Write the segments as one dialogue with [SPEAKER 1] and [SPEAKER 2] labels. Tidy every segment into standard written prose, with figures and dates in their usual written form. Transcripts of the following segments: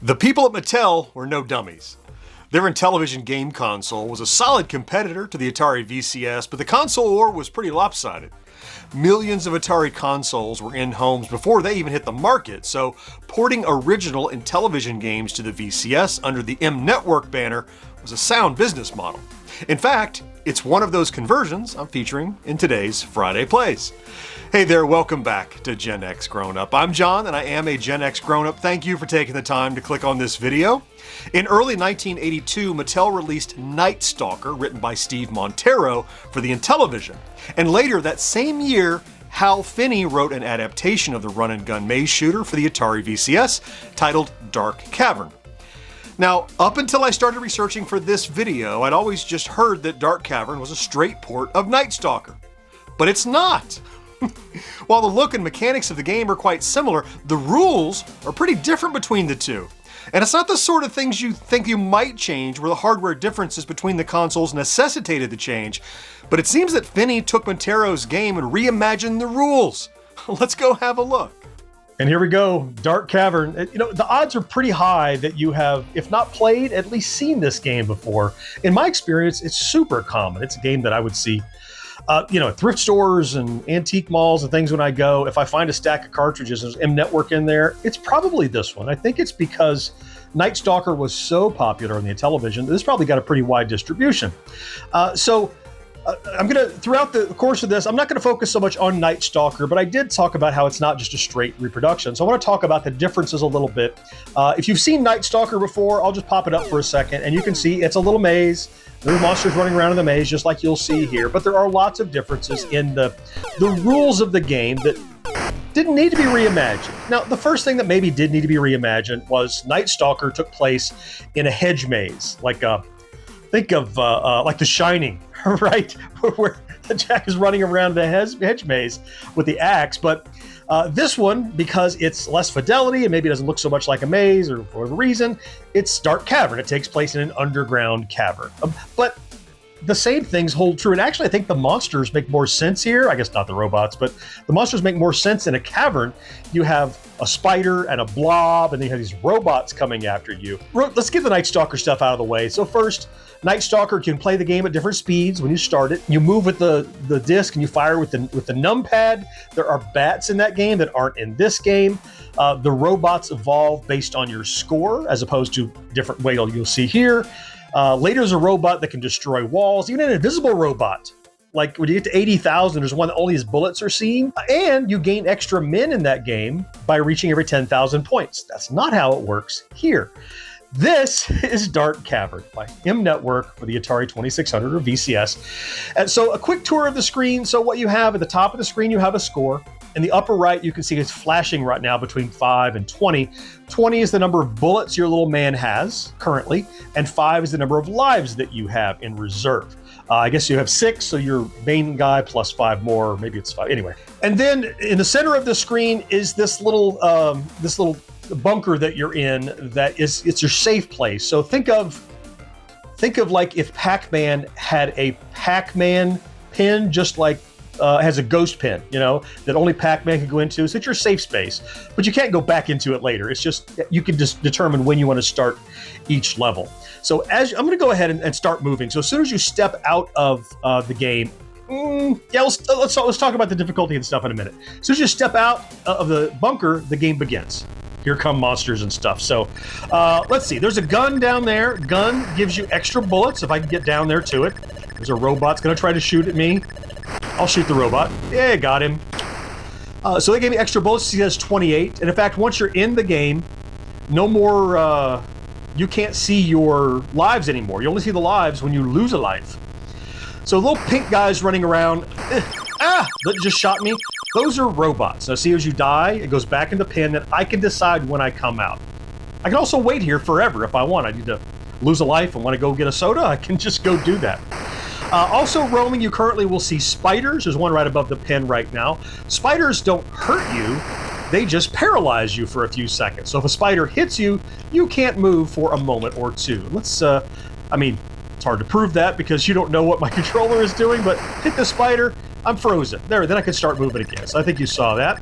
[SPEAKER 1] The people at Mattel were no dummies. Their Intellivision game console was a solid competitor to the Atari VCS, but the console war was pretty lopsided. Millions of Atari consoles were in homes before they even hit the market, so porting original Intellivision games to the VCS under the M-Network banner was a sound business model. In fact, it's one of those conversions I'm featuring in today's Friday Plays. Hey there, welcome back to GenXGrownUp. I'm John, and I am a GenXGrownUp. Thank you for taking the time to click on this video. In early 1982, Mattel released Night Stalker, written by Steve Montero, for the Intellivision. And later that same year, Hal Finney wrote an adaptation of the run-and-gun maze shooter for the Atari VCS, titled Dark Cavern. Now, up until I started researching for this video, I'd always just heard that Dark Cavern was a straight port of Night Stalker. But it's not! While the look and mechanics of the game are quite similar, the rules are pretty different between the two. And it's not the sort of things you think you might change where the hardware differences between the consoles necessitated the change, but it seems that Finney took Montero's game and reimagined the rules. Let's go have a look.
[SPEAKER 2] And here we go, Dark Cavern. You know, the odds are pretty high that you have, if not played, at least seen this game before. In my experience, it's super common. It's a game that I would see at thrift stores and antique malls and things when I go. If I find a stack of cartridges and there's M-Network in there, it's probably this one. I think it's because Night Stalker was so popular on the Intellivision, this probably got a pretty wide distribution. I'm going to, throughout the course of this, I'm not going to focus so much on Night Stalker, but I did talk about how it's not just a straight reproduction. So I want to talk about the differences a little bit. If you've seen Night Stalker before, I'll just pop it up for a second, and you can see it's a little maze. There are monsters running around in the maze, just like you'll see here. But there are lots of differences in the rules of the game that didn't need to be reimagined. Now, the first thing that maybe did need to be reimagined was Night Stalker took place in a hedge maze, think of like The Shining, right? Where Jack is running around the hedge maze with the axe. But this one, because it's less fidelity and maybe it doesn't look so much like a maze or for whatever reason, it's Dark Cavern. It takes place in an underground cavern. But the same things hold true. And actually, I think the monsters make more sense here. I guess not the robots, but the monsters make more sense in a cavern. You have a spider and a blob, and then you have these robots coming after you. Let's get the Night Stalker stuff out of the way. So first, Night Stalker can play the game at different speeds when you start it. You move with the disc and you fire with the numpad. There are bats in that game that aren't in this game. The robots evolve based on your score as opposed to different way you'll see here. Later, there's a robot that can destroy walls, even an invisible robot. Like when you get to 80,000, there's one that only his bullets are seen. And you gain extra men in that game by reaching every 10,000 points. That's not how it works here. This is Dark Cavern by M-Network for the Atari 2600 or VCS. And so a quick tour of the screen. So what you have at the top of the screen, you have a score. In the upper right, you can see it's flashing right now between 5 and 20. 20 is the number of bullets your little man has currently, and 5 is the number of lives that you have in reserve. I guess you have 6, so your main guy plus 5 more, or maybe it's 5. Anyway, and then in the center of the screen is this little bunker that you're in. It's your safe place. So think of like if Pac-Man had a Pac-Man pin, just like has a ghost pin, that only Pac-Man can go into. So it's your safe space, but you can't go back into it later. It's just, you can just determine when you want to start each level. So I'm going to go ahead and start moving. So as soon as you step out of the game, let's talk about the difficulty and stuff in a minute. As soon as you step out of the bunker, the game begins. Here come monsters and stuff. So let's see. There's a gun down there. Gun gives you extra bullets if I can get down there to it. There's a robot going to try to shoot at me. I'll shoot the robot. Yeah, got him. So they gave me extra bullets. He has 28. And in fact, once you're in the game, no more, you can't see your lives anymore. You only see the lives when you lose a life. So little pink guys running around. That just shot me. Those are robots. Now see, as you die, it goes back in the pin, and I can decide when I come out. I can also wait here forever if I want. I need to lose a life and want to go get a soda, I can just go do that. Also roaming, you currently will see spiders. There's one right above the pin right now. Spiders don't hurt you. They just paralyze you for a few seconds. So if a spider hits you, you can't move for a moment or two. It's hard to prove that because you don't know what my controller is doing, but hit the spider, I'm frozen. There, then I can start moving again. So I think you saw that.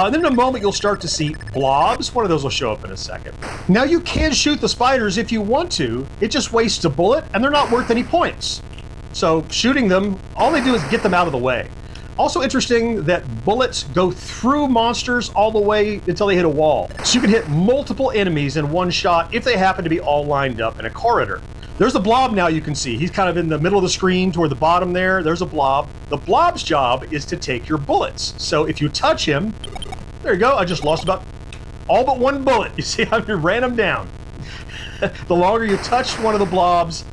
[SPEAKER 2] Then in a moment, you'll start to see blobs. One of those will show up in a second. Now, you can shoot the spiders if you want to. It just wastes a bullet, and they're not worth any points. So shooting them, all they do is get them out of the way. Also interesting that bullets go through monsters all the way until they hit a wall. So you can hit multiple enemies in one shot if they happen to be all lined up in a corridor. There's a blob now you can see. He's kind of in the middle of the screen toward the bottom there. There's a blob. The blob's job is to take your bullets. So if you touch him, there you go. I just lost about all but one bullet. You see, I ran him down. The longer you touch one of the blobs,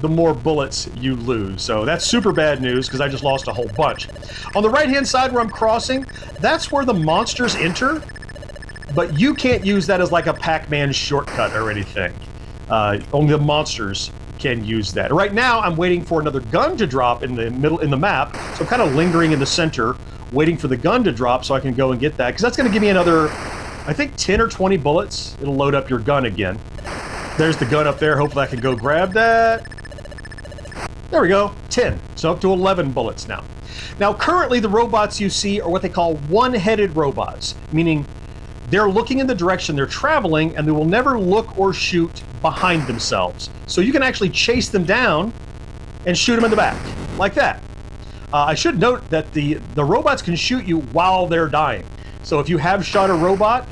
[SPEAKER 2] the more bullets you lose. So that's super bad news because I just lost a whole bunch. On the right-hand side where I'm crossing, that's where the monsters enter, but you can't use that as like a Pac-Man shortcut or anything. Only the monsters can use that. Right now, I'm waiting for another gun to drop in the middle in the map, so I'm kind of lingering in the center, waiting for the gun to drop so I can go and get that, because that's going to give me another, I think, 10 or 20 bullets. It'll load up your gun again. There's the gun up there. Hopefully I can go grab that. There we go, 10. So up to 11 bullets now. Now, currently the robots you see are what they call one-headed robots, meaning they're looking in the direction they're traveling and they will never look or shoot behind themselves. So you can actually chase them down and shoot them in the back, like that. I should note that the robots can shoot you while they're dying. So if you have shot a robot,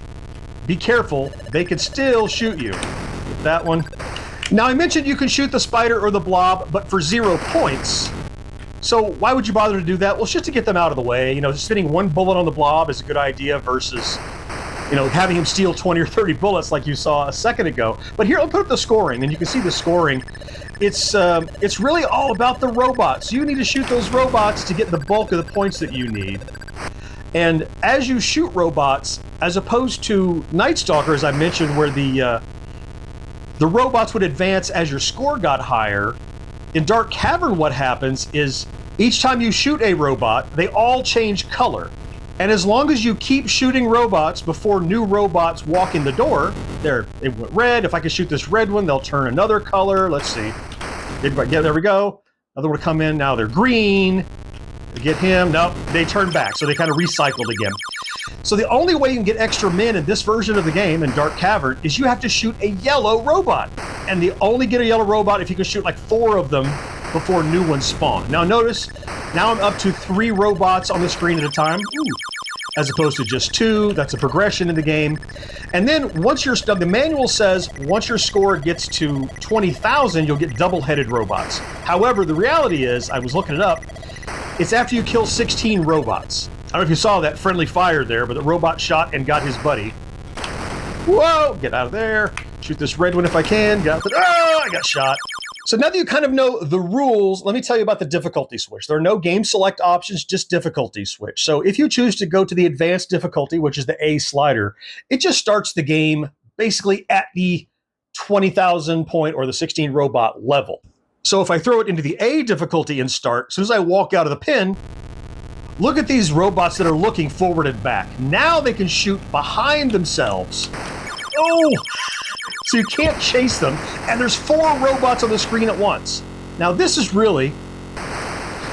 [SPEAKER 2] be careful, they can still shoot you. Get that one. Now, I mentioned you can shoot the spider or the blob, but for 0 points. So why would you bother to do that? Well, it's just to get them out of the way. You know, spending 1 bullet on the blob is a good idea versus, you know, having him steal 20 or 30 bullets like you saw a second ago. But here, I'll put up the scoring, and you can see the scoring. It's really all about the robots. You need to shoot those robots to get the bulk of the points that you need. And as you shoot robots, as opposed to Night Stalker, as I mentioned, where the robots would advance as your score got higher, in Dark Cavern what happens is each time you shoot a robot, they all change color. And as long as you keep shooting robots before new robots walk in the door, it went red. If I can shoot this red one, they'll turn another color. Let's see. Yeah, there we go. Another one will come in. Now they're green. Get him. Nope, they turn back. So they kind of recycled again. So the only way you can get extra men in this version of the game, in Dark Cavern, is you have to shoot a yellow robot. And you only get a yellow robot if you can shoot like 4 of them before new ones spawn. Now notice, now I'm up to 3 robots on the screen at a time, as opposed to just 2. That's a progression in the game. And then once the manual says once your score gets to 20,000, you'll get double-headed robots. However, the reality is, I was looking it up, it's after you kill 16 robots. I don't know if you saw that friendly fire there, but the robot shot and got his buddy. Whoa! Get out of there. Shoot this red one if I can. Get out the... Oh, I got shot. So now that you kind of know the rules, let me tell you about the difficulty switch. There are no game select options, just difficulty switch. So if you choose to go to the advanced difficulty, which is the A slider, it just starts the game basically at the 20,000 point or the 16 robot level. So if I throw it into the A difficulty and start, as soon as I walk out of the pen, look at these robots that are looking forward and back. Now they can shoot behind themselves. Oh! So you can't chase them, and there's 4 robots on the screen at once. Now this is really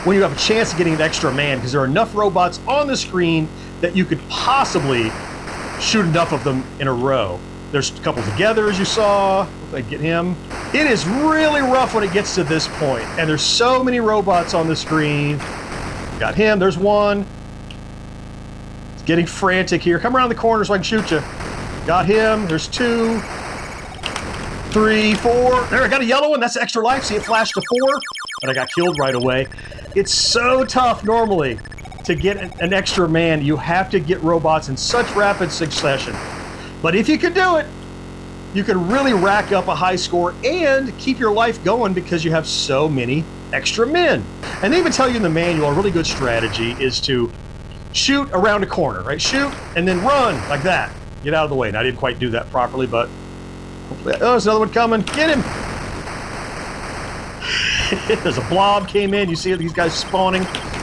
[SPEAKER 2] when you have a chance of getting an extra man, because there are enough robots on the screen that you could possibly shoot enough of them in a row. There's a couple together, as you saw. If I get him. It is really rough when it gets to this point, and there's so many robots on the screen. Got him, there's one. It's getting frantic here. Come around the corner so I can shoot you. Got him, there's 2, 3, 4. There, I got a yellow one, that's extra life. See, it flashed to 4, but I got killed right away. It's so tough normally to get an extra man. You have to get robots in such rapid succession. But if you can do it, you can really rack up a high score and keep your life going because you have so many extra men. And they even tell you in the manual, a really good strategy is to shoot around a corner, right? Shoot and then run like that. Get out of the way. Now, I didn't quite do that properly, but hopefully... Oh, there's another one coming. Get him! There's a blob came in. You see these guys spawning.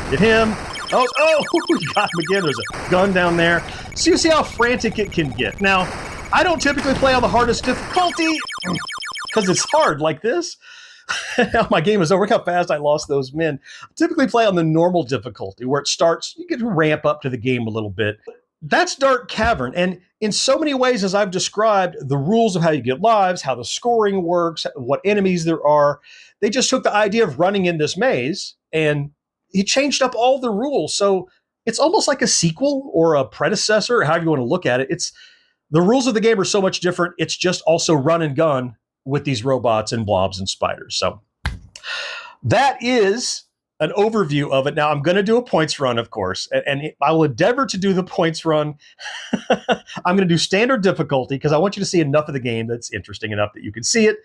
[SPEAKER 2] Get him. Oh, you got him again. There's a gun down there. So you see how frantic it can get. Now, I don't typically play on the hardest difficulty because it's hard like this. My game is over. Look how fast I lost those men. I typically play on the normal difficulty where it starts, you get to ramp up to the game a little bit. That's Dark Cavern. And in so many ways, as I've described, the rules of how you get lives, how the scoring works, what enemies there are, they just took the idea of running in this maze and he changed up all the rules. So it's almost like a sequel or a predecessor, however you want to look at it. It's the rules of the game are so much different. It's just also run and gun with these robots and blobs and spiders. So that is an overview of it. Now I'm going to do a points run, of course, and I will endeavor to do the points run. I'm going to do standard difficulty because I want you to see enough of the game that's interesting enough that you can see it.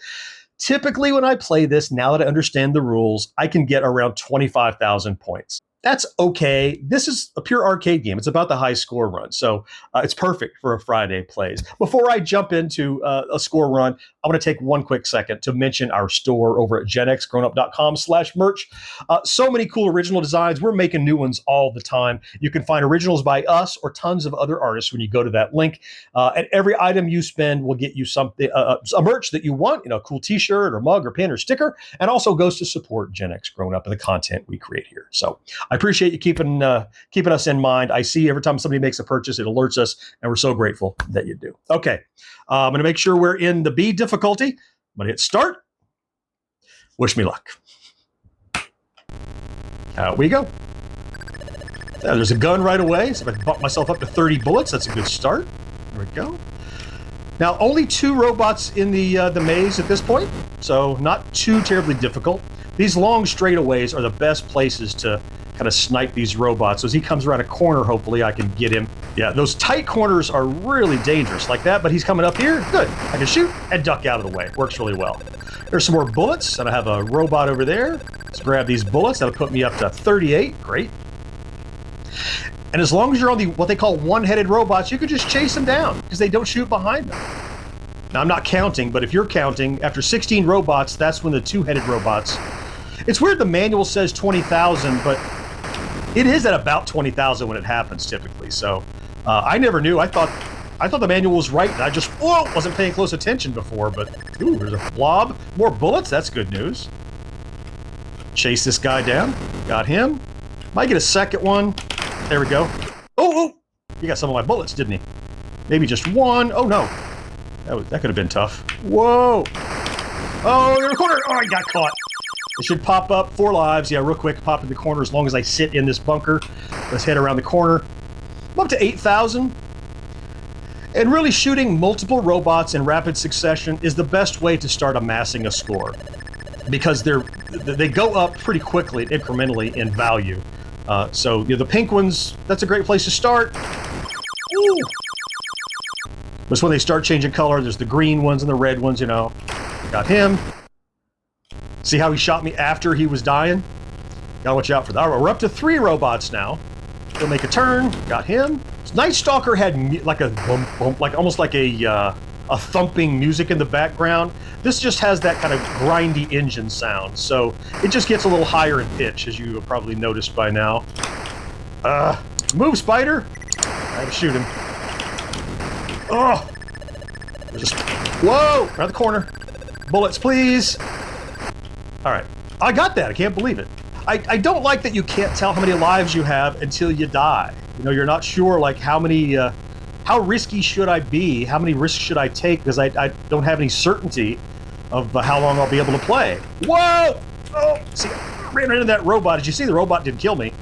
[SPEAKER 2] Typically, when I play this, now that I understand the rules, I can get around 25,000 points. That's okay. This is a pure arcade game. It's about the high score run. So it's perfect for a Friday plays. Before I jump into a score run, I want to take one quick second to mention our store over at GenXGrownUp.com/merch. So many cool original designs. We're making new ones all the time. You can find originals by us or tons of other artists when you go to that link. And every item you spend will get you something, a merch that you want, a cool t-shirt or mug or pin or sticker, and also goes to support Gen X Grown Up and the content we create here. So I appreciate you keeping us in mind. I see every time somebody makes a purchase, it alerts us, and we're so grateful that you do. Okay, I'm going to make sure we're in the B difficulty. I'm going to hit start. Wish me luck. Out we go. There's a gun right away, so I can bump myself up to 30 bullets. That's a good start. There we go. Now, only 2 robots in the maze at this point, so not too terribly difficult. These long straightaways are the best places to kind of snipe these robots. So as he comes around a corner, hopefully I can get him. Yeah, those tight corners are really dangerous like that, but he's coming up here. Good. I can shoot and duck out of the way. Works really well. There's some more bullets, and I have a robot over there. Let's grab these bullets. That'll put me up to 38. Great. And as long as you're on the what they call one-headed robots, you can just chase them down because they don't shoot behind them. Now, I'm not counting, but if you're counting, after 16 robots, that's when the two-headed robots... It's weird the manual says 20,000, but it is at about 20,000 when it happens typically. So I never knew. I thought the manual was right, and I just wasn't paying close attention before. But ooh, there's a blob. More bullets. That's good news. Chase this guy down. Got him. Might get a second one. There we go. Oh, he got some of my bullets, didn't he? Maybe just one. Oh no, that could have been tough. Whoa. Oh, you're in the corner. Oh, I got caught. It should pop up 4 lives. Yeah, real quick, pop in the corner as long as I sit in this bunker. Let's head around the corner. I'm up to 8,000. And really shooting multiple robots in rapid succession is the best way to start amassing a score. Because they go up pretty quickly, incrementally in value. So the pink ones, that's a great place to start. Ooh. That's when they start changing color. There's the green ones and the red ones, Got him. See how he shot me after he was dying? Gotta watch out for that. All right, we're up to 3 robots now. He'll make a turn. Got him. Night Stalker had like a bump, bump, like almost like a thumping music in the background. This just has that kind of grindy engine sound, so it just gets a little higher in pitch, as you have probably noticed by now. Move, spider! I had to shoot him. Oh! Whoa! Around the corner. Bullets, please! Alright. I got that. I can't believe it. I don't like that you can't tell how many lives you have until you die. You're not sure, like, how risky should I be? How many risks should I take? Because I don't have any certainty of how long I'll be able to play. Whoa! Oh! See, I ran into that robot. As you see, the robot didn't kill me.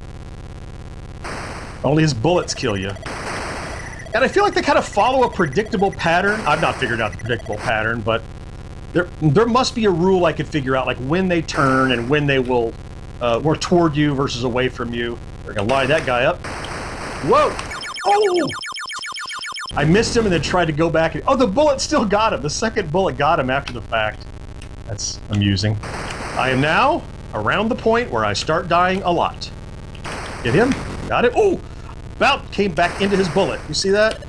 [SPEAKER 2] Only his bullets kill you. And I feel like they kind of follow a predictable pattern. I've not figured out the predictable pattern, but there must be a rule I could figure out, like when they turn and when they will work toward you versus away from you. We're gonna line that guy up. Whoa! Oh! I missed him and then tried to go back. Oh, the bullet still got him. The second bullet got him after the fact. That's amusing. I am now around the point where I start dying a lot. Get him. Got it. Oh! About came back into his bullet. You see that?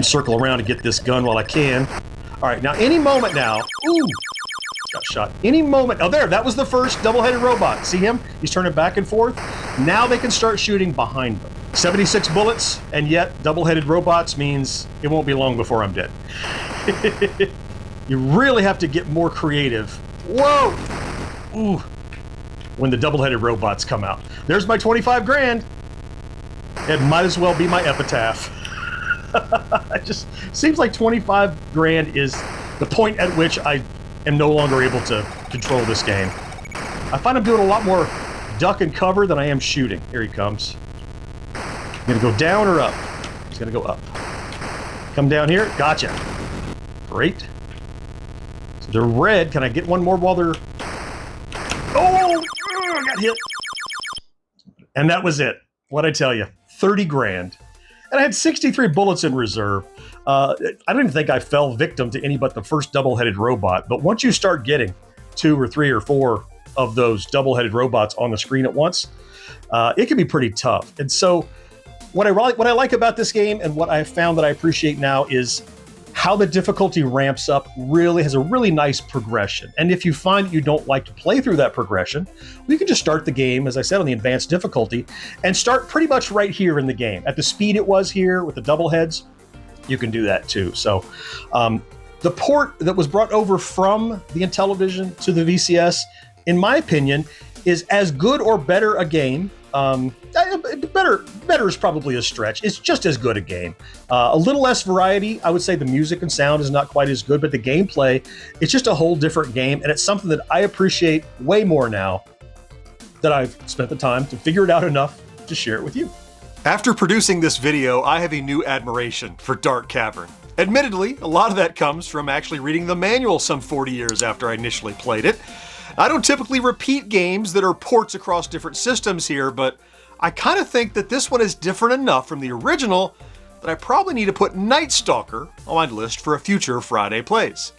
[SPEAKER 2] Circle around to get this gun while I can. All right, now any moment now. Ooh! Got shot. Any moment. Oh, there. That was the first double-headed robot. See him? He's turning back and forth. Now they can start shooting behind them. 76 bullets, and yet double-headed robots means it won't be long before I'm dead. You really have to get more creative. Whoa! Ooh. When the double-headed robots come out. There's my 25 grand. It might as well be my epitaph. It just seems like 25 grand is the point at which I am no longer able to control this game. I find I'm doing a lot more duck and cover than I am shooting. Here he comes. Gonna go down or up? He's gonna go up. Come down here. Gotcha. Great. So they're red. Can I get one more while they're... Oh! I got hit. And that was it. What'd I tell you? 30 grand. And I had 63 bullets in reserve. I don't even think I fell victim to any but the first double-headed robot. But once you start getting 2 or 3 or 4 of those double-headed robots on the screen at once, it can be pretty tough. And so what I like about this game and what I've found that I appreciate now is how the difficulty ramps up really has a really nice progression. And if you find that you don't like to play through that progression, you can just start the game, as I said, on the advanced difficulty and start pretty much right here in the game. At the speed it was here with the double heads, you can do that too. So the port that was brought over from the Intellivision to the VCS, in my opinion, is as good or better a game. Better is probably a stretch. It's just as good a game. A little less variety. I would say the music and sound is not quite as good, but the gameplay, it's just a whole different game, and it's something that I appreciate way more now that I've spent the time to figure it out enough to share it with you.
[SPEAKER 1] After producing this video, I have a new admiration for Dark Cavern. Admittedly, a lot of that comes from actually reading the manual some 40 years after I initially played it. I don't typically repeat games that are ports across different systems here, but I kind of think that this one is different enough from the original that I probably need to put Night Stalker on my list for a future Friday Plays.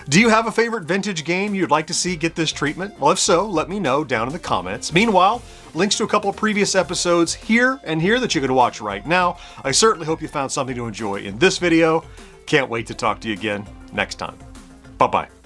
[SPEAKER 1] Do you have a favorite vintage game you'd like to see get this treatment? Well, if so, let me know down in the comments. Meanwhile, links to a couple of previous episodes here and here that you can watch right now. I certainly hope you found something to enjoy in this video. Can't wait to talk to you again next time. Bye-bye.